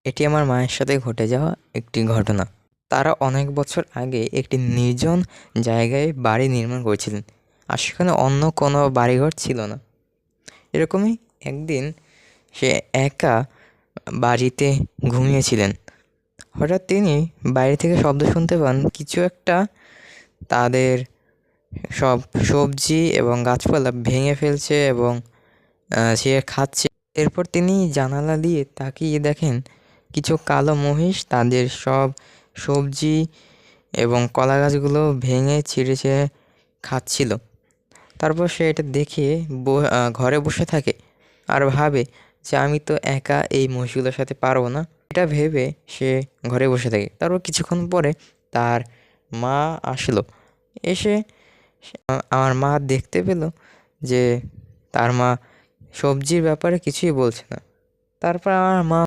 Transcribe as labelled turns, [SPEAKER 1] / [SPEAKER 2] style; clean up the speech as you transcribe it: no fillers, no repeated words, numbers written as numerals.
[SPEAKER 1] এটি আমার মায়ের সাথে ঘটে যাওয়া একটি ঘটনা। তারা অনেক বছর আগে একটি নির্জন জায়গায় বাড়ি নির্মাণ করেছিলেন, আর সেখানে অন্য কোনো বাড়িঘর ছিল না। এরকমই একদিন সে একা বাড়িতে ঘুমিয়েছিলেন। হঠাৎ তিনি বাইরে থেকে শব্দ শুনতে পান, কিছু একটা তাদের সব সবজি এবং গাছপালা ভেঙে ফেলছে এবং সে খাচ্ছে। এরপর তিনি জানালা দিয়ে তাকিয়ে দেখেন কিছু কালো মহিষ তাদের সব সবজি এবং কলা গাছগুলো ভেঙে ছিঁড়ে ছিঁড়ে খাচ্ছিল। তারপর সে এটা দেখে ঘরে বসে থাকে আর ভাবে যে আমি তো একা এই মহিষগুলোর সাথে পারবো না। এটা ভেবে সে ঘরে বসে থাকে। তারপর কিছুক্ষণ পরে তার মা আসলো। এসে আমার মা দেখতে পেল যে তার মা সবজির ব্যাপারে কিছুই বলছে না। তারপর আমার মা